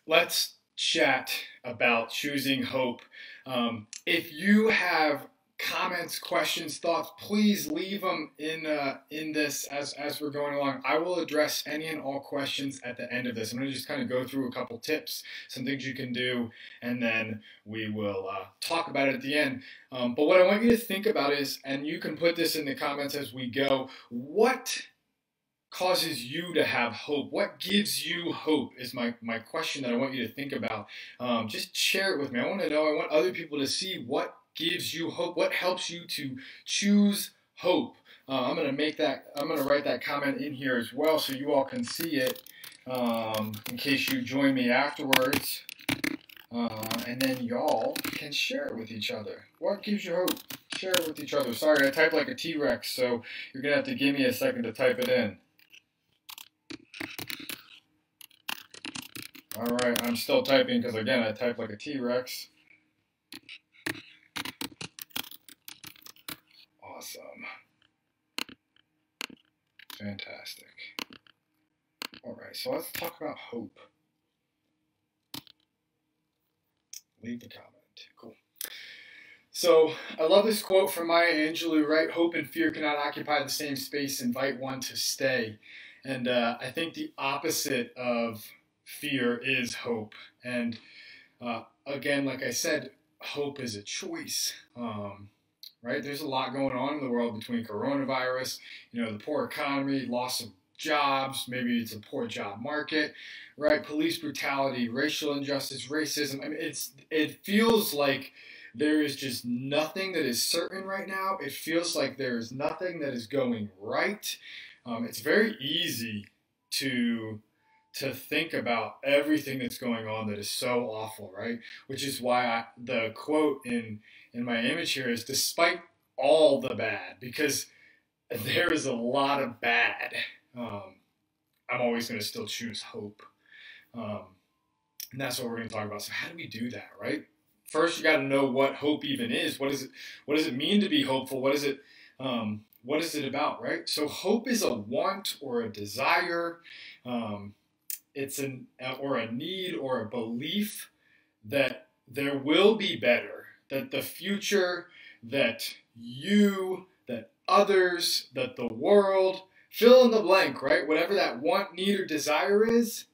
let's chat about choosing hope. If you have comments, questions, thoughts, please leave them in this as we're going along. I will address any and all questions at the end of this. I'm going to just kind of go through a couple tips, some things you can do, and then we will talk about it at the end. But what I want you to think about is, and you can put this in the comments as we go, what causes you to have hope? What gives you hope is my question that I want you to think about. Just share it with me. I want to know, I want other people to see what gives you hope, what helps you to choose hope. I'm going to write that comment in here as well so you all can see it in case you join me afterwards. And then y'all can share it with each other. What gives you hope? Share it with each other. Sorry, I typed like a T-Rex, so you're going to have to give me a second to type it in. All right, I'm still typing because, again, I type like a T-Rex. Awesome. Fantastic. All right, so let's talk about hope. Leave the comment. Cool. So I love this quote from Maya Angelou, right? Hope and fear cannot occupy the same space. Invite one to stay. And I think the opposite of fear is hope. And again, like I said, hope is a choice. Right? There's a lot going on in the world between coronavirus, the poor economy, loss of jobs, maybe it's a poor job market, right? Police brutality, racial injustice, racism. I mean, it feels like there is just nothing that is certain right now. It feels like there is nothing that is going right. It's very easy to think about everything that's going on that is so awful, right? Which is why the quote in my image here is, despite all the bad, because there is a lot of bad, I'm always going to still choose hope. And that's what we're going to talk about. So how do we do that, right? First, you got to know what hope even is. What does it mean to be hopeful? What is it about, right? So hope is a want or a desire. It's or a need or a belief that there will be better, that the future, that you, that others, that the world, fill in the blank, right? Whatever that want, need, or desire is,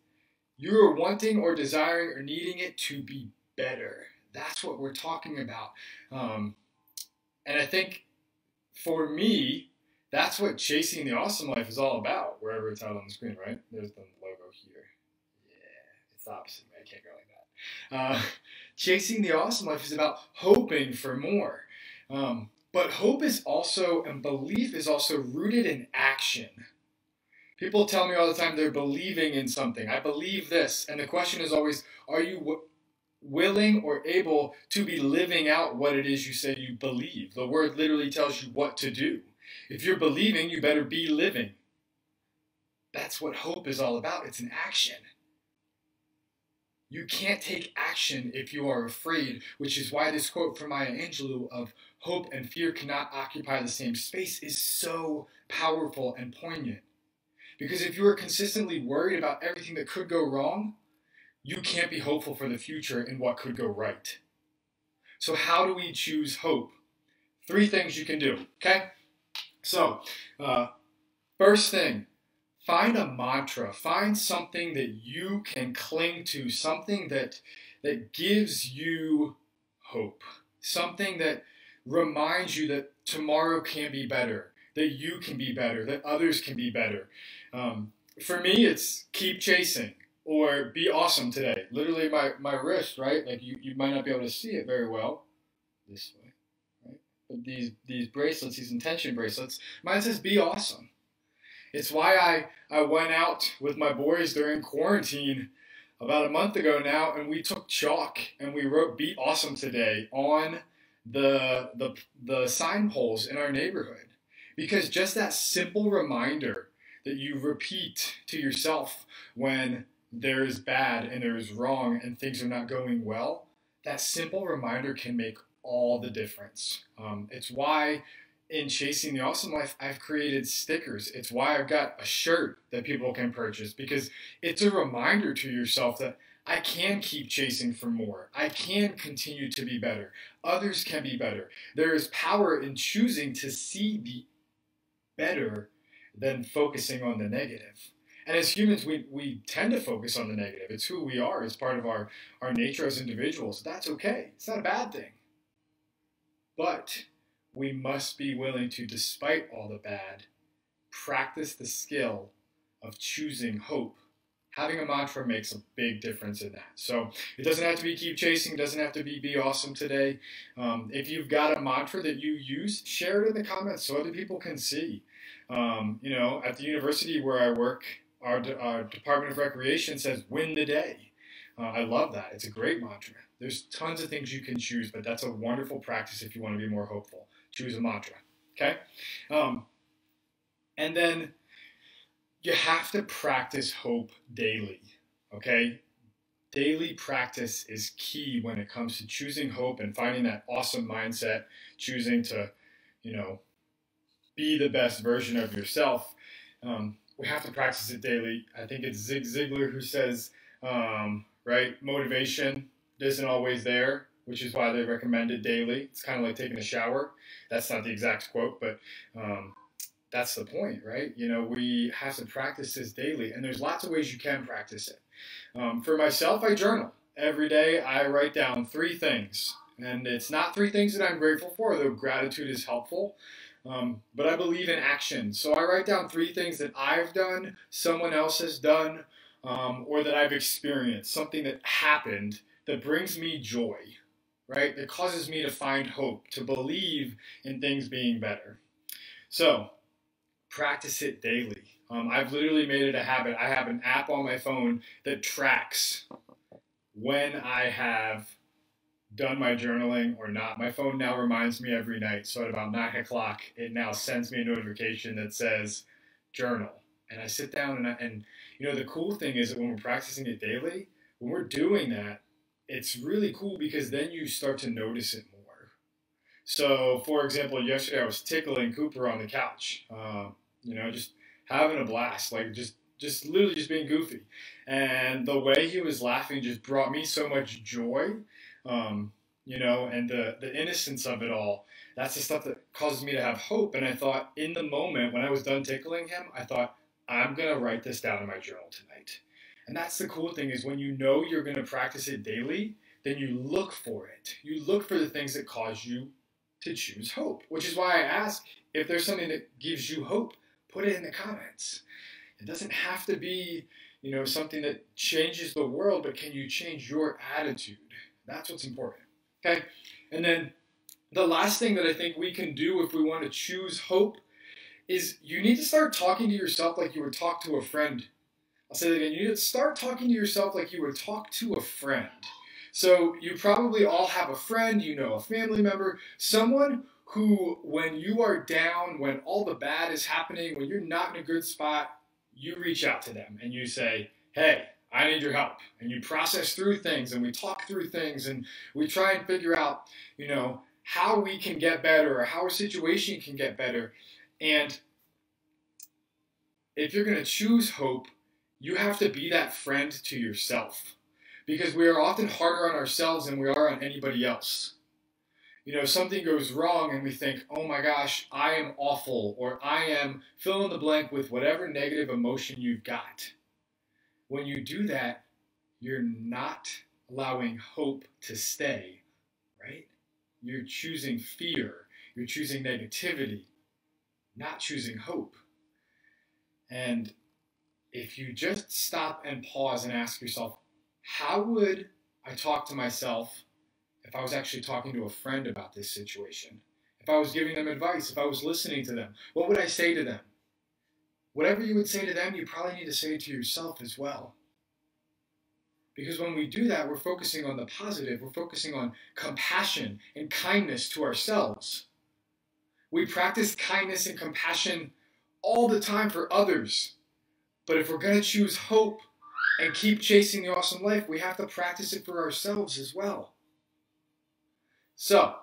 you are wanting or desiring or needing it to be better. That's what we're talking about. And I think for me, that's what Chasing the Awesome Life is all about, wherever it's out on the screen, right? There's the logo here. Yeah, it's the opposite. I can't go like that. Chasing the Awesome Life is about hoping for more. But hope is also, and belief is also rooted in action. People tell me all the time they're believing in something. I believe this. And the question is always, are you willing or able to be living out what it is you say you believe? The word literally tells you what to do. If you're believing, you better be living. That's what hope is all about. It's an action. You can't take action if you are afraid, which is why this quote from Maya Angelou of hope and fear cannot occupy the same space is so powerful and poignant. Because if you are consistently worried about everything that could go wrong, you can't be hopeful for the future and what could go right. So how do we choose hope? 3 things you can do, okay? So, first thing, find a mantra. Find something that you can cling to, something that gives you hope, something that reminds you that tomorrow can be better, that you can be better, that others can be better. For me, it's keep chasing or be awesome today. Literally my wrist, right? Like you might not be able to see it very well this way, right? But these bracelets, these intention bracelets, mine says be awesome. It's why I went out with my boys during quarantine about a month ago now, and we took chalk and we wrote "Be Awesome Today" on the sign poles in our neighborhood. Because just that simple reminder that you repeat to yourself when there is bad and there is wrong and things are not going well, that simple reminder can make all the difference. It's why in Chasing the Awesome Life, I've created stickers. It's why I've got a shirt that people can purchase, because it's a reminder to yourself that I can keep chasing for more. I can continue to be better. Others can be better. There is power in choosing to see the better than focusing on the negative. And as humans, we tend to focus on the negative. It's who we are. It's part of our nature as individuals. That's okay. It's not a bad thing. But we must be willing to, despite all the bad, practice the skill of choosing hope. Having a mantra makes a big difference in that. So it doesn't have to be keep chasing, it doesn't have to be awesome today. If you've got a mantra that you use, share it in the comments so other people can see. At the university where I work, our Department of Recreation says, win the day. I love that. It's a great mantra. There's tons of things you can choose, but that's a wonderful practice if you want to be more hopeful. Choose a mantra, okay? And then you have to practice hope daily, okay? Daily practice is key when it comes to choosing hope and finding that awesome mindset, choosing to, be the best version of yourself. We have to practice it daily. I think it's Zig Ziglar who says, motivation isn't always there, which is why they recommend it daily. It's kind of like taking a shower. That's not the exact quote, but that's the point, right? We have to practice this daily, and there's lots of ways you can practice it. For myself, I journal. Every day I write down 3 things, and it's not 3 things that I'm grateful for, though gratitude is helpful. But I believe in action. So I write down 3 things that I've done, someone else has done, or that I've experienced, something that happened that brings me joy, right? That causes me to find hope, to believe in things being better. So practice it daily. I've literally made it a habit. I have an app on my phone that tracks when I have done my journaling or not. My phone now reminds me every night. So at about 9 o'clock, it now sends me a notification that says journal. And I sit down and the cool thing is that when we're practicing it daily, when we're doing that, it's really cool because then you start to notice it more. So for example, yesterday I was tickling Cooper on the couch, just having a blast, like just literally just being goofy. And the way he was laughing just brought me so much joy. And the innocence of it all, that's the stuff that causes me to have hope. And I thought in the moment when I was done tickling him, I thought, I'm going to write this down in my journal tonight. And that's the cool thing is when you know you're going to practice it daily, then you look for it. You look for the things that cause you to choose hope, which is why I ask if there's something that gives you hope, put it in the comments. It doesn't have to be, something that changes the world, but can you change your attitude? That's what's important, okay? And then the last thing that I think we can do if we want to choose hope is you need to start talking to yourself like you would talk to a friend. I'll say that again. You need to start talking to yourself like you would talk to a friend. So you probably all have a friend, a family member, someone who, when you are down, when all the bad is happening, when you're not in a good spot, you reach out to them and you say, hey, I need your help. And you process through things and we talk through things and we try and figure out, how we can get better or how a situation can get better. And if you're going to choose hope, you have to be that friend to yourself because we are often harder on ourselves than we are on anybody else. Something goes wrong and we think, oh my gosh, I am awful, or I am fill in the blank with whatever negative emotion you've got. When you do that, you're not allowing hope to stay, right? You're choosing fear. You're choosing negativity, not choosing hope. And if you just stop and pause and ask yourself, how would I talk to myself if I was actually talking to a friend about this situation? If I was giving them advice, if I was listening to them, what would I say to them? Whatever you would say to them, you probably need to say to yourself as well. Because when we do that, we're focusing on the positive. We're focusing on compassion and kindness to ourselves. We practice kindness and compassion all the time for others. But if we're going to choose hope and keep chasing the awesome life, we have to practice it for ourselves as well. So,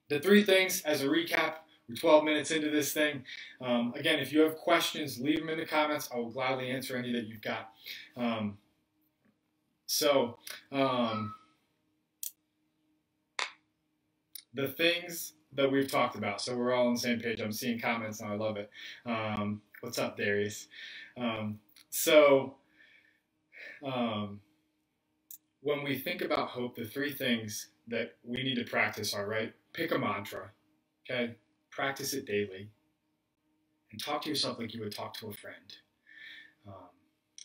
the 3 things as a recap. We're 12 minutes into this thing. Again, if you have questions, leave them in the comments. I will gladly answer any that you've got. So, the things that we've talked about, so we're all on the same page. I'm seeing comments and I love it. What's up, Darius? Um, so, um, when we think about hope, the three things that we need to practice are, right? Pick a mantra, okay? Practice it daily and talk to yourself like you would talk to a friend. Um,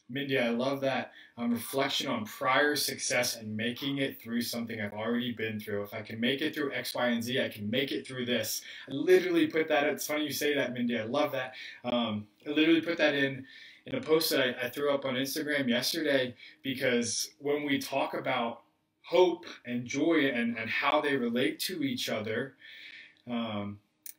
Mindy, I love that reflection on prior success and making it through something I've already been through. If I can make it through X, Y, and Z, I can make it through this. I literally put that, it's funny you say that, Mindy, I love that. I literally put that in a post that I threw up on Instagram yesterday, because when we talk about hope and joy and how they relate to each other,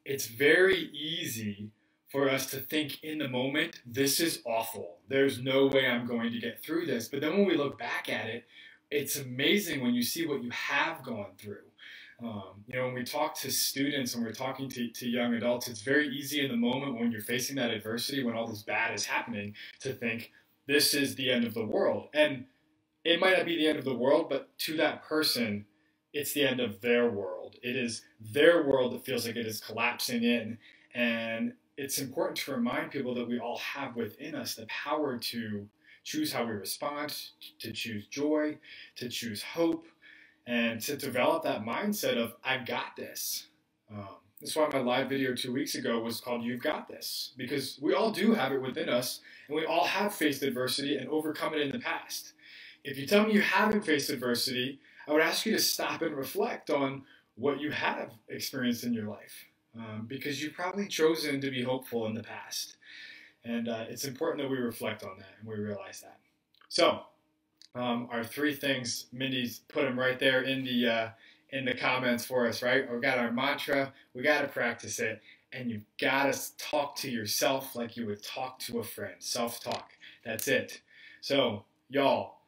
it's very easy for us to think in the moment, this is awful. There's no way I'm going to get through this. But then when we look back at it, it's amazing when you see what you have gone through. When we talk to students and we're talking to young adults, it's very easy in the moment when you're facing that adversity, when all this bad is happening, to think this is the end of the world. And it might not be the end of the world, but to that person, it's the end of their world. It is their world that feels like it is collapsing in. And it's important to remind people that we all have within us the power to choose how we respond, to choose joy, to choose hope, and to develop that mindset of, I've got this. That's why my live video 2 weeks ago was called You've Got This, because we all do have it within us, and we all have faced adversity and overcome it in the past. If you tell me you haven't faced adversity, I would ask you to stop and reflect on what you have experienced in your life, because you've probably chosen to be hopeful in the past. And it's important that we reflect on that and we realize that. So, our three things, Mindy's put them right there in the comments for us, right? We got our mantra, we got to practice it, and you've got to talk to yourself like you would talk to a friend. Self-talk. That's it. So, y'all,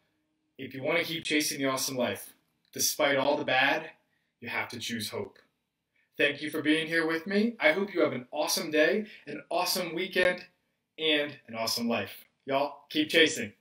if you want to keep chasing the awesome life, despite all the bad, you have to choose hope. Thank you for being here with me. I hope you have an awesome day, an awesome weekend, and an awesome life. Y'all, keep chasing.